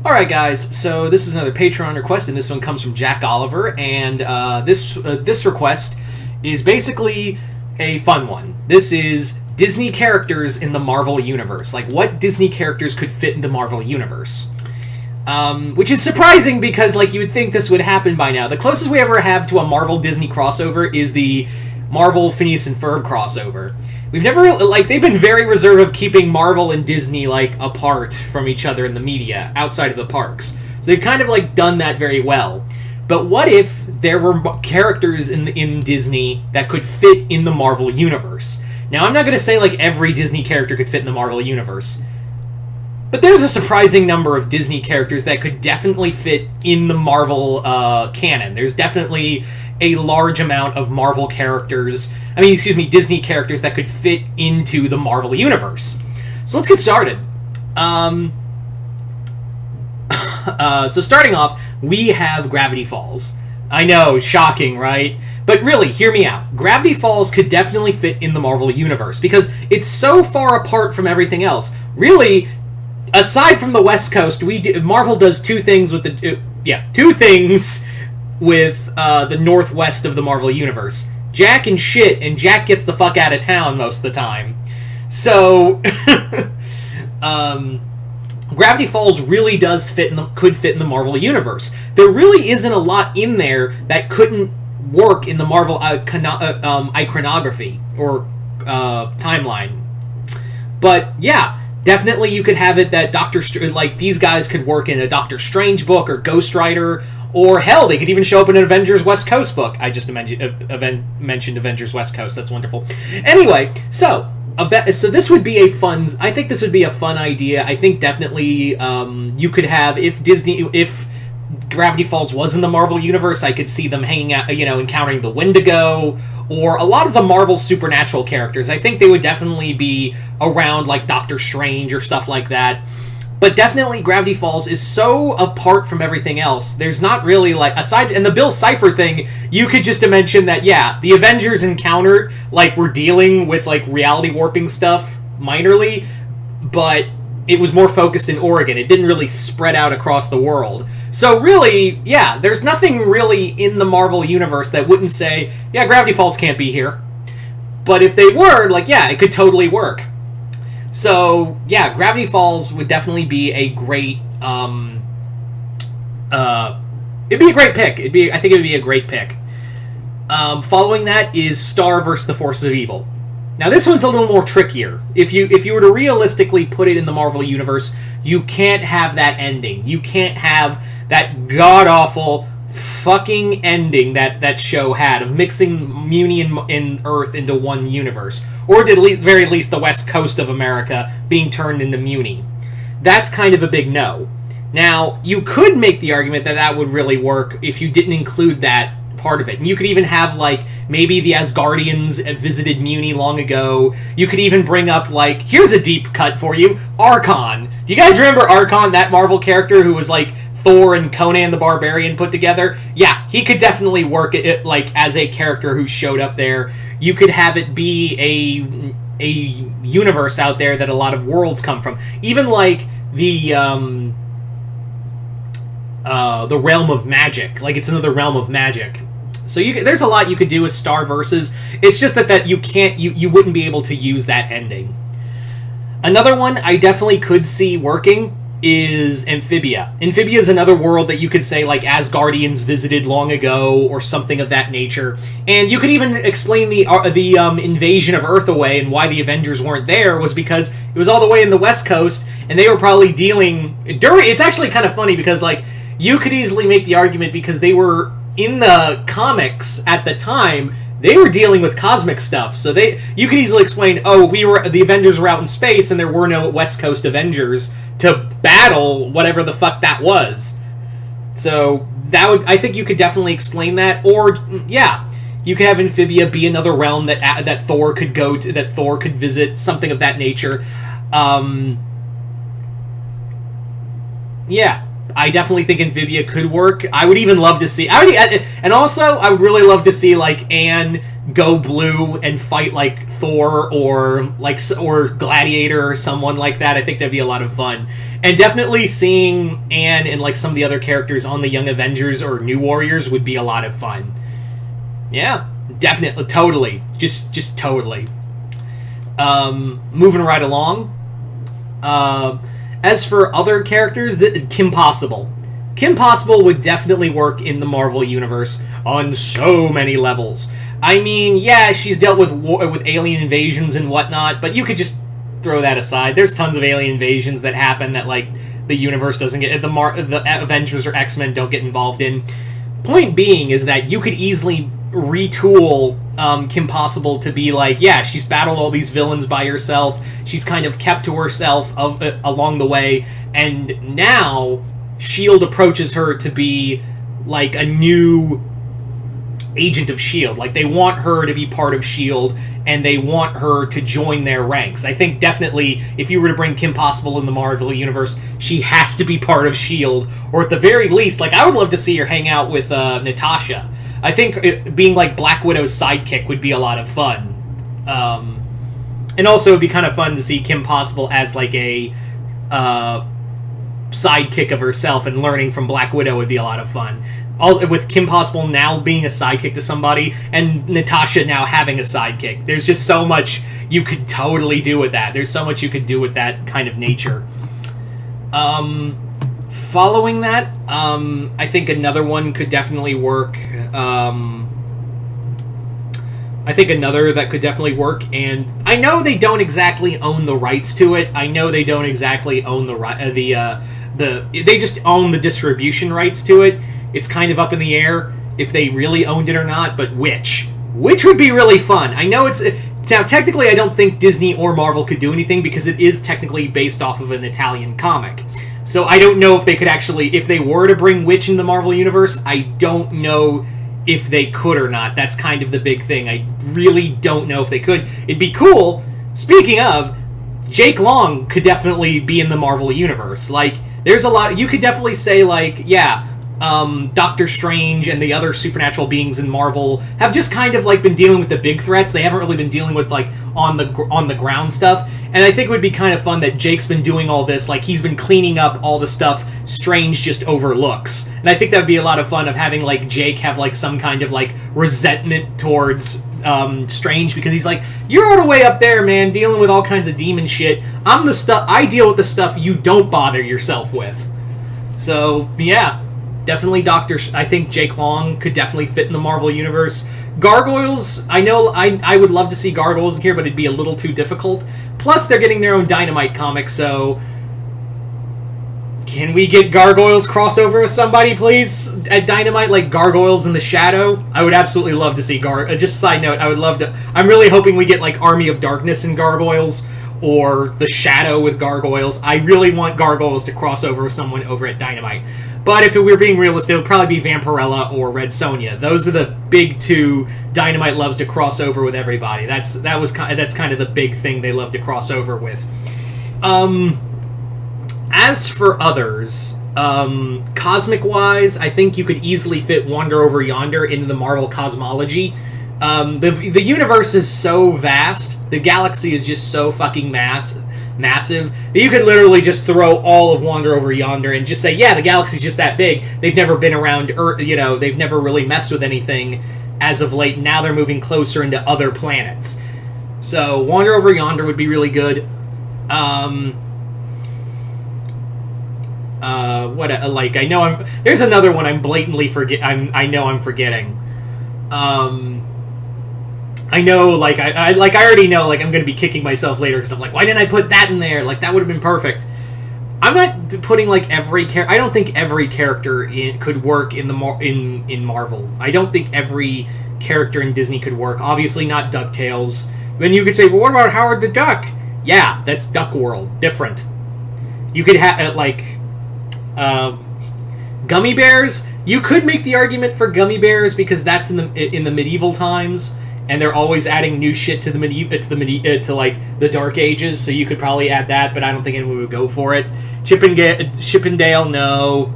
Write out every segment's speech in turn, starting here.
Alright guys, so this is another Patreon request, and this one comes from Jack Oliver, and this request is basically a fun one. This is Disney characters in the Marvel Universe. Like, what Disney characters could fit in the Marvel Universe? Which is surprising because, like, you would think this would happen by now. The closest we ever have to a Marvel-Disney crossover is the Marvel Phineas and Ferb crossover. We've never, like, they've been very reserved of keeping Marvel and Disney, like, apart from each other in the media, outside of the parks. So they've kind of, like, done that very well. But what if there were characters in Disney that could fit in the Marvel Universe? Now, I'm not going to say, like, every Disney character could fit in the Marvel Universe. But there's a surprising number of Disney characters that could definitely fit in the Marvel canon. There's definitely a large amount of Marvel characters, Disney characters that could fit into the Marvel Universe. So let's get started. So starting off, we have Gravity Falls. I know, shocking, right? But really, hear me out. Gravity Falls could definitely fit in the Marvel Universe because it's so far apart from everything else. Really, aside from the West Coast, Marvel does two things with the Northwest of the Marvel Universe. Jack and shit, and Jack gets the fuck out of town most of the time. So, Gravity Falls really does could fit in the Marvel Universe. There really isn't a lot in there that couldn't work in the Marvel iconography or timeline. But yeah, definitely you could have it that these guys could work in a Doctor Strange book or Ghost Rider, or hell, they could even show up in an Avengers West Coast book. I just mentioned Avengers West Coast. That's wonderful. Anyway, so this would be I think this would be a fun idea. I think definitely you could have, if Gravity Falls was in the Marvel Universe, I could see them hanging out, encountering the Wendigo, or a lot of the Marvel supernatural characters. I think they would definitely be around, like Doctor Strange or stuff like that. But definitely Gravity Falls is so apart from everything else. There's not really, like, and the Bill Cipher thing, you could just mention that, yeah, the Avengers encountered, like, were dealing with, like, reality warping stuff minorly, but it was more focused in Oregon. It didn't really spread out across the world. So really, yeah, there's nothing really in the Marvel Universe that wouldn't say, yeah, Gravity Falls can't be here. But if they were, like, yeah, it could totally work. So, yeah, Gravity Falls would definitely be a great, it'd be a great pick. I think it would be a great pick. Following that is Star vs. the Forces of Evil. Now, this one's a little more trickier. If you were to realistically put it in the Marvel Universe, you can't have that ending. You can't have that god-awful fucking ending that show had of mixing Muni and Earth into one universe. Or at the very least the West Coast of America being turned into Muni. That's kind of a big no. Now, you could make the argument that would really work if you didn't include that part of it. And you could even have, like, maybe the Asgardians visited Muni long ago. You could even bring up, like, here's a deep cut for you, Archon. Do you guys remember Archon, that Marvel character who was, like, Thor and Conan the Barbarian put together? Yeah, he could definitely work it, like, as a character who showed up there. You could have it be a universe out there that a lot of worlds come from. Even, like, the realm of magic. Like, it's another realm of magic. So there's a lot you could do with Star versus. It's just that you wouldn't be able to use that ending. Another one I definitely could see working is Amphibia. Amphibia is another world that you could say, like, Asgardians visited long ago, or something of that nature. And you could even explain the invasion of Earth away, and why the Avengers weren't there was because it was all the way in the West Coast, and they were probably dealing it's actually kind of funny because, like, you could easily make the argument because they were in the comics at the time, they were dealing with cosmic stuff. So you could easily explain, the Avengers were out in space and there were no West Coast Avengers to battle whatever the fuck that was. So I think you could definitely explain that. Or, yeah, you could have Amphibia be another realm that Thor could go to, that Thor could visit, something of that nature. Yeah. I definitely think Amphibia could work. I would even love to see... and also, I would really love to see, like, Anne go blue and fight, like, Thor or Gladiator or someone like that. I think that'd be a lot of fun. And definitely seeing Anne and like some of the other characters on the Young Avengers or New Warriors would be a lot of fun. Yeah, definitely, totally, just totally. Moving right along. As for other characters, Kim Possible. Kim Possible would definitely work in the Marvel Universe on so many levels. I mean, yeah, she's dealt with with alien invasions and whatnot, but you could just throw that aside. There's tons of alien invasions that happen that, like, the universe doesn't get... The Avengers or X-Men don't get involved in. Point being is that you could easily retool Kim Possible to be like, yeah, she's battled all these villains by herself. She's kind of kept to herself along the way, and now S.H.I.E.L.D. approaches her to be like a new agent of S.H.I.E.L.D. Like, they want her to be part of S.H.I.E.L.D., and they want her to join their ranks. I think definitely, if you were to bring Kim Possible in the Marvel Universe, she has to be part of S.H.I.E.L.D., or at the very least, like, I would love to see her hang out with Natasha. I think being, like, Black Widow's sidekick would be a lot of fun. And also, it'd be kind of fun to see Kim Possible as, like, a sidekick of herself, and learning from Black Widow would be a lot of fun. With Kim Possible now being a sidekick to somebody, and Natasha now having a sidekick. There's just so much you could totally do with that. There's so much you could do with that kind of nature. Following that, I think another one could definitely work. I think another that could definitely work, and I know they don't exactly own the rights to it. I know they don't exactly own they just own the distribution rights to it. It's kind of up in the air if they really owned it or not, but which would be really fun. I know it's... Now, technically, I don't think Disney or Marvel could do anything because it is technically based off of an Italian comic. So I don't know if they could actually... If they were to bring Witch in the Marvel Universe, I don't know if they could or not. That's kind of the big thing. I really don't know if they could. It'd be cool. Speaking of, Jake Long could definitely be in the Marvel Universe. Like, there's a lot... You could definitely say, like, yeah... Doctor Strange and the other supernatural beings in Marvel have just kind of like been dealing with the big threats. They haven't really been dealing with like on the ground stuff. And I think it would be kind of fun that Jake's been doing all this. Like, he's been cleaning up all the stuff Strange just overlooks. And I think that would be a lot of fun of having like Jake have like some kind of like resentment towards Strange, because he's like, you're all the way up there, man, dealing with all kinds of demon shit. I deal with the stuff you don't bother yourself with. So yeah. Definitely I think Jake Long could definitely fit in the Marvel Universe. Gargoyles, I know I would love to see Gargoyles in here, but it'd be a little too difficult. Plus, they're getting their own Dynamite comic, so... Can we get Gargoyles crossover with somebody, please? At Dynamite, like Gargoyles in the Shadow? I would absolutely love to see just a side note, I would love to... I'm really hoping we get, like, Army of Darkness in Gargoyles, or The Shadow with Gargoyles. I really want Gargoyles to cross over with someone over at Dynamite. But if we're being realistic, it would probably be Vampirella or Red Sonja. Those are the big two Dynamite loves to cross over with everybody. That's kind of the big thing they love to cross over with. As for others, cosmic-wise, I think you could easily fit Wander Over Yonder into the Marvel cosmology. The universe is so vast, the galaxy is just so fucking massive, that you could literally just throw all of Wander Over Yonder and just say, yeah, the galaxy's just that big. They've never been around Earth, they've never really messed with anything as of late. Now they're moving closer into other planets. So Wander Over Yonder would be really good. There's another one I'm blatantly I'm forgetting. I know, like, I already know, like, I'm going to be kicking myself later because I'm like, why didn't I put that in there? Like, that would have been perfect. I'm not putting, like, every character... I don't think every character could work in Marvel. I don't think every character in Disney could work. Obviously not DuckTales. Then you could say, well, what about Howard the Duck? Yeah, that's Duck World. Different. You could have, Gummy Bears. You could make the argument for Gummy Bears because that's in the medieval times. And they're always adding new shit to the Dark Ages, so you could probably add that, but I don't think anyone would go for it. Chippendale, no.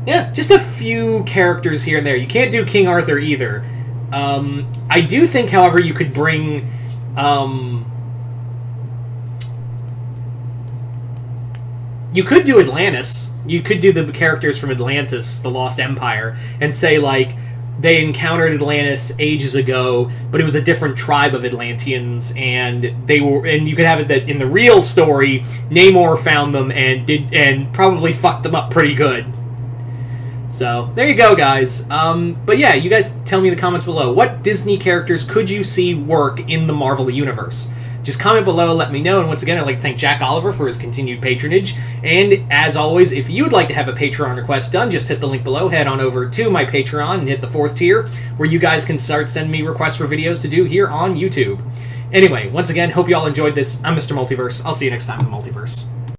Yeah, just a few characters here and there. You can't do King Arthur either. I do think, however, you could bring You could do Atlantis. You could do the characters from Atlantis, the Lost Empire, and say, like, they encountered Atlantis ages ago, but it was a different tribe of Atlanteans, and you could have it that in the real story, Namor found them and probably fucked them up pretty good. So, there you go, guys. But yeah, you guys tell me in the comments below, what Disney characters could you see work in the Marvel Universe? Just comment below, let me know, and once again, I'd like to thank Jack Oliver for his continued patronage, and as always, if you'd like to have a Patreon request done, just hit the link below, head on over to my Patreon, and hit the 4th tier, where you guys can start sending me requests for videos to do here on YouTube. Anyway, once again, hope you all enjoyed this. I'm Mr. Multiverse. I'll see you next time in the Multiverse.